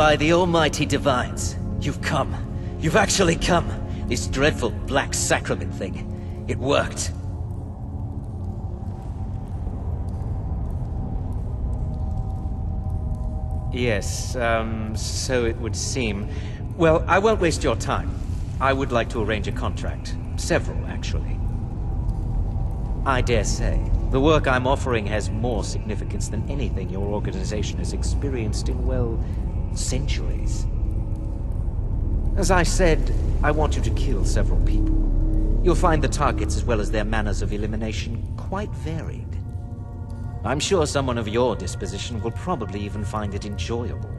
By the almighty divines, you've come. You've actually come. This dreadful black sacrament thing. It worked. Yes, so it would seem. Well, I won't waste your time. I would like to arrange a contract. Several, actually. I dare say, the work I'm offering has more significance than anything your organization has experienced in, well, centuries. As I said, I want you to kill several people. You'll find the targets as well as their manners of elimination quite varied. I'm sure someone of your disposition will probably even find it enjoyable.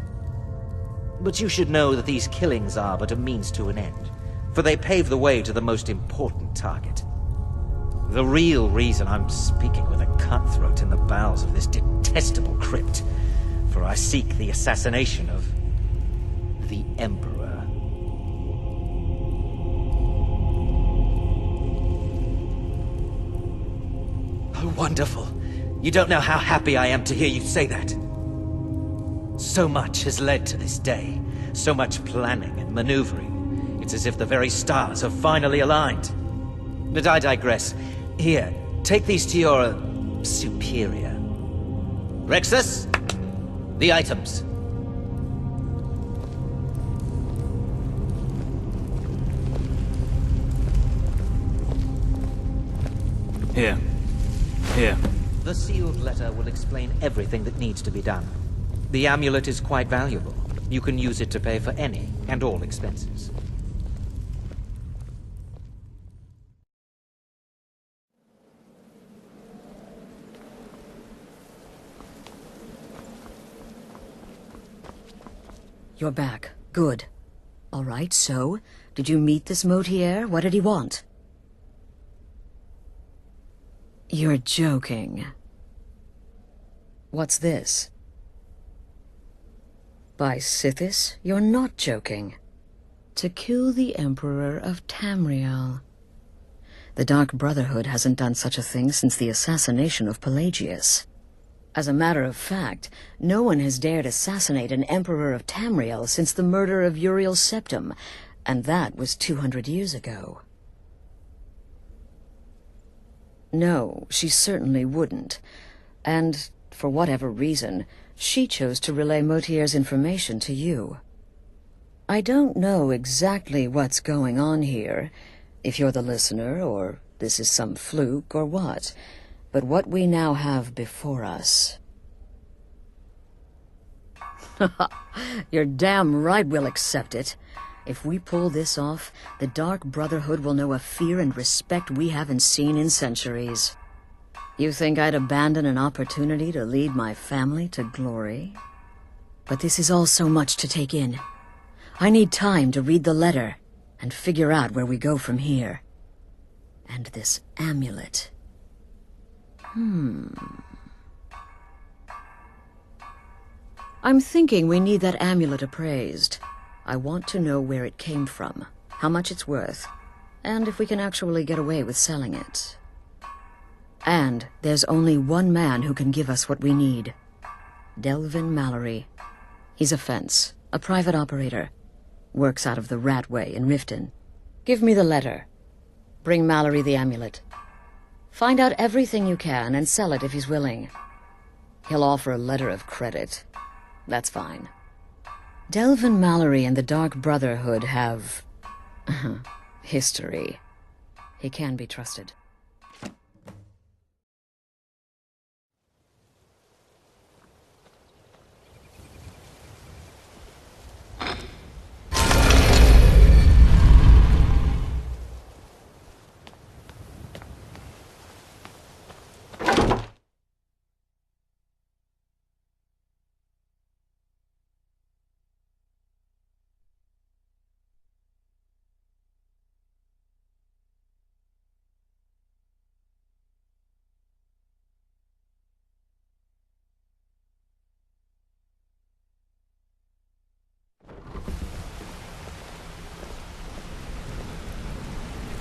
But you should know that these killings are but a means to an end, for they pave the way to the most important target. The real reason I'm speaking with a cutthroat in the bowels of this detestable crypt, for I seek the assassination of the Emperor. Oh, wonderful. You don't know how happy I am to hear you say that. So much has led to this day. So much planning and maneuvering. It's as if the very stars have finally aligned. But I digress. Here, take these to your superior. Rexus, the items. Here. Here. The sealed letter will explain everything that needs to be done. The amulet is quite valuable. You can use it to pay for any and all expenses. You're back. Good. All right, so, did you meet this Motier? What did he want? You're joking. What's this? By Sithis, you're not joking. To kill the Emperor of Tamriel. The Dark Brotherhood hasn't done such a thing since the assassination of Pelagius. As a matter of fact, no one has dared assassinate an Emperor of Tamriel since the murder of Uriel Septim, and that was 200 years ago. No, she certainly wouldn't. And, for whatever reason, she chose to relay Motier's information to you. I don't know exactly what's going on here, if you're the listener, or this is some fluke, or what. But what we now have before us... You're damn right we'll accept it. If we pull this off, the Dark Brotherhood will know a fear and respect we haven't seen in centuries. You think I'd abandon an opportunity to lead my family to glory? But this is all so much to take in. I need time to read the letter and figure out where we go from here. And this amulet... I'm thinking we need that amulet appraised. I want to know where it came from, how much it's worth, and if we can actually get away with selling it. And there's only one man who can give us what we need. Delvin Mallory. He's a fence, a private operator. Works out of the Ratway in Riften. Give me the letter. Bring Mallory the amulet. Find out everything you can and sell it if he's willing. He'll offer a letter of credit. That's fine. Delvin Mallory and the Dark Brotherhood have... history. He can be trusted.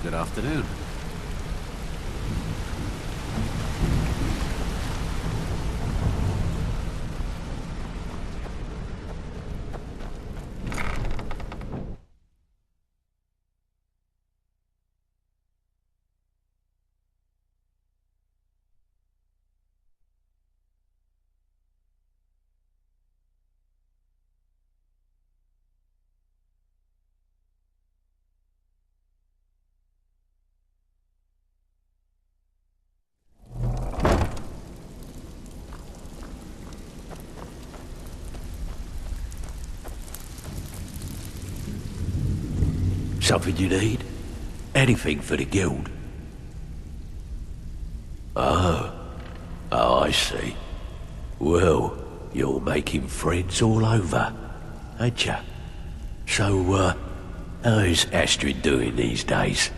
Good afternoon. Something you need? Anything for the guild? Oh, I see. Well, you're making friends all over, ain't ya? So, how's Astrid doing these days?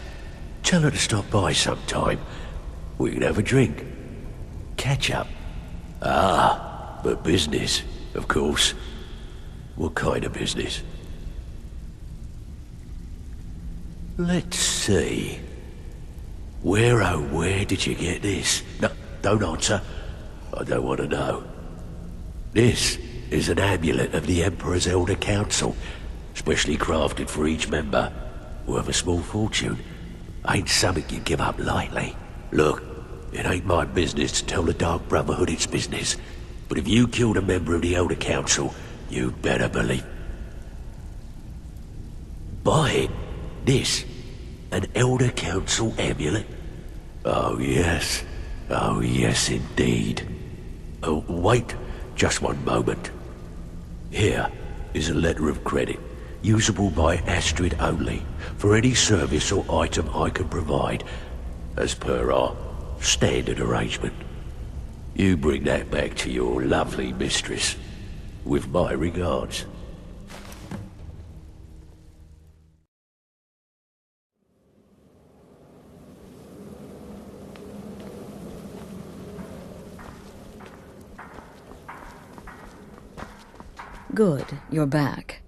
Tell her to stop by sometime. We can have a drink. Catch up. Ah, but business, of course. What kind of business? Let's see. Where, oh, where did you get this? No, don't answer. I don't want to know. This is an amulet of the Emperor's Elder Council, specially crafted for each member, worth a small fortune. Ain't something you give up lightly. Look, it ain't my business to tell the Dark Brotherhood its business, but if you killed a member of the Elder Council, you'd better believe. Buy it. This, an Elder Council amulet? Oh yes indeed. Oh, wait, just one moment. Here is a letter of credit, usable by Astrid only, for any service or item I can provide, as per our standard arrangement. You bring that back to your lovely mistress, with my regards. Good, you're back.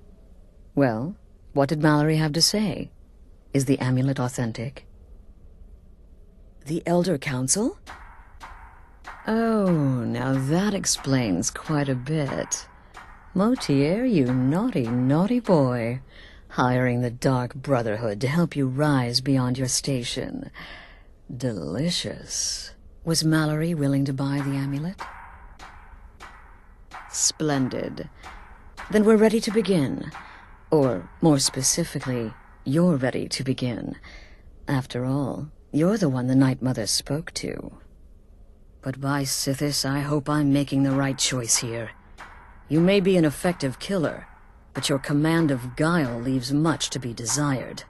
Well, what did Mallory have to say? Is the amulet authentic? The Elder Council? Oh, now that explains quite a bit. Motier, you naughty, naughty boy. Hiring the Dark Brotherhood to help you rise beyond your station. Delicious. Was Mallory willing to buy the amulet? Splendid. Then we're ready to begin. Or, more specifically, you're ready to begin. After all, you're the one the Night Mother spoke to. But by Sithis, I hope I'm making the right choice here. You may be an effective killer, but your command of guile leaves much to be desired.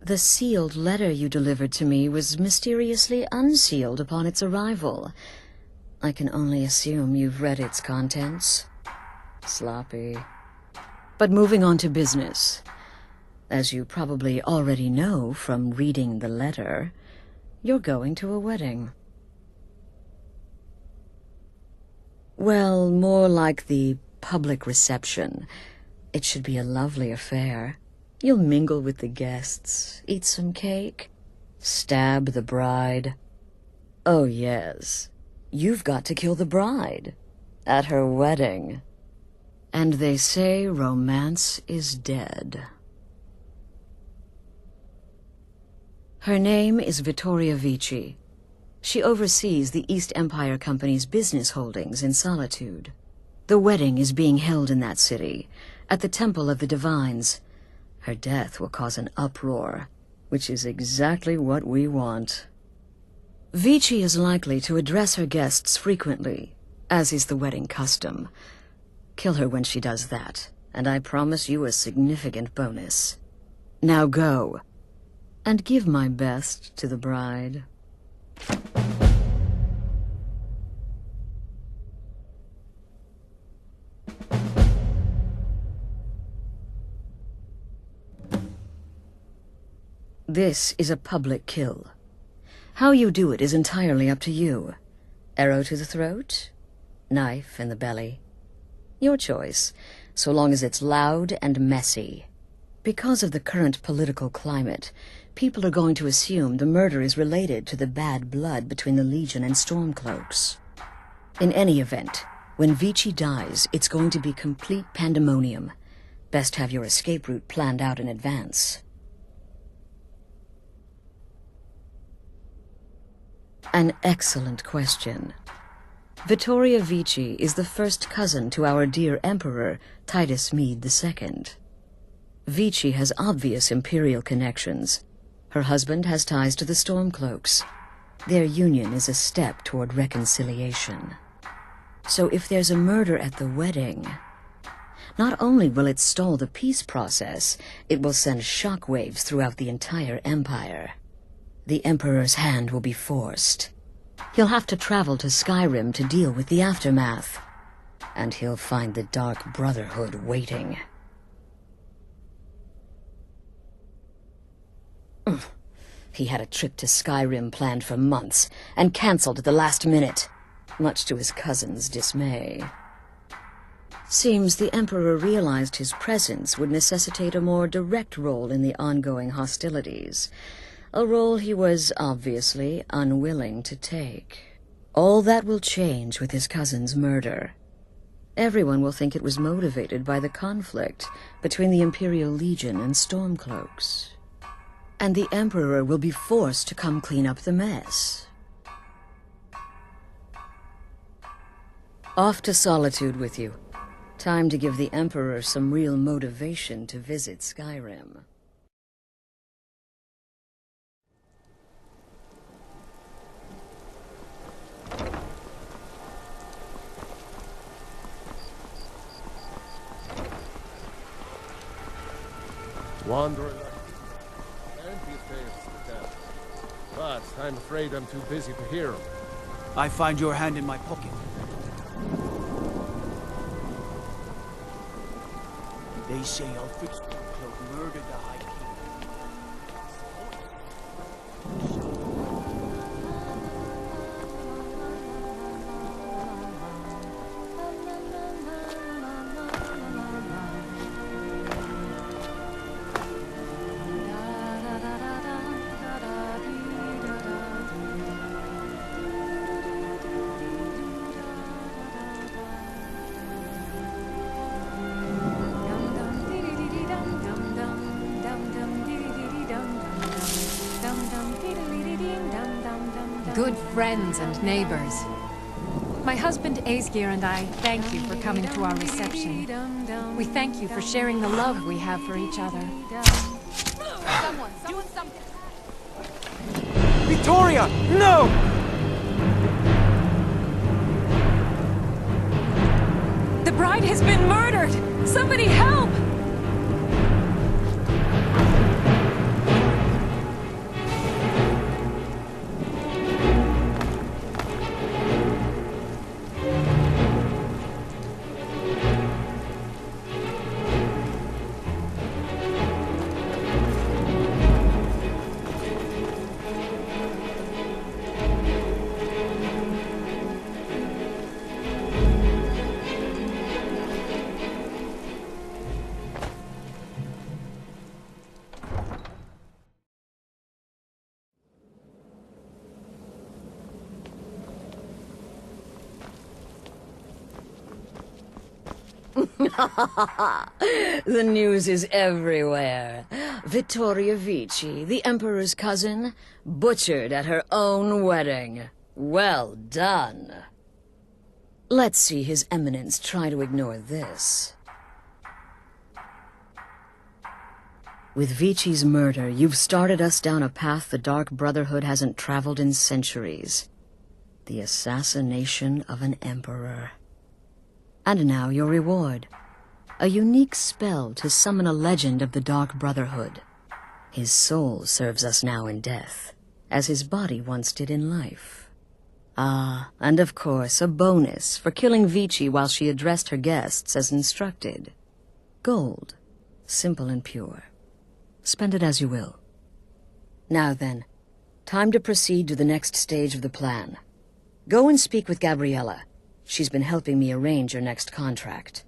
The sealed letter you delivered to me was mysteriously unsealed upon its arrival. I can only assume you've read its contents. Sloppy. But moving on to business. As you probably already know from reading the letter, you're going to a wedding. Well, more like the public reception. It should be a lovely affair. You'll mingle with the guests, eat some cake, stab the bride. Oh yes, you've got to kill the bride at her wedding. And they say romance is dead. Her name is Vittoria Vici. She oversees the East Empire Company's business holdings in Solitude. The wedding is being held in that city, at the Temple of the Divines. Her death will cause an uproar, which is exactly what we want. Vici is likely to address her guests frequently, as is the wedding custom. Kill her when she does that, and I promise you a significant bonus. Now go, and give my best to the bride. This is a public kill. How you do it is entirely up to you. Arrow to the throat? Knife in the belly? Your choice, so long as it's loud and messy. Because of the current political climate, people are going to assume the murder is related to the bad blood between the Legion and Stormcloaks. In any event, when Vici dies, it's going to be complete pandemonium. Best have your escape route planned out in advance. An excellent question. Vittoria Vici is the first cousin to our dear Emperor, Titus Mede II. Vici has obvious imperial connections. Her husband has ties to the Stormcloaks. Their union is a step toward reconciliation. So if there's a murder at the wedding, Not only will it stall the peace process, it will send shockwaves throughout the entire Empire. The Emperor's hand will be forced. He'll have to travel to Skyrim to deal with the aftermath. And he'll find the Dark Brotherhood waiting. He had a trip to Skyrim planned for months, and cancelled at the last minute, much to his cousin's dismay. Seems the Emperor realized his presence would necessitate a more direct role in the ongoing hostilities, a role he was obviously unwilling to take. All that will change with his cousin's murder. Everyone will think it was motivated by the conflict between the Imperial Legion and Stormcloaks. And the Emperor will be forced to come clean up the mess. Off to Solitude with you. Time to give the Emperor some real motivation to visit Skyrim. Wandering plenty of tales to tell, but I'm afraid I'm too busy to hear them. I find your hand in my pocket. They say I'll fix Stormcloak murdered the High King. Good friends and neighbors. My husband Aesgeir and I thank you for coming to our reception. We thank you for sharing the love we have for each other. Someone do something! Victoria! No! The bride has been murdered! Somebody help! The news is everywhere. Vittoria Vici, the Emperor's cousin, butchered at her own wedding. Well done. Let's see His Eminence try to ignore this. With Vici's murder, you've started us down a path the Dark Brotherhood hasn't traveled in centuries. The assassination of an emperor. And now your reward. A unique spell to summon a legend of the Dark Brotherhood. His soul serves us now in death, as his body once did in life. Ah, and of course, a bonus for killing Vici while she addressed her guests as instructed. Gold. Simple and pure. Spend it as you will. Now then, time to proceed to the next stage of the plan. Go and speak with Gabriella. She's been helping me arrange your next contract.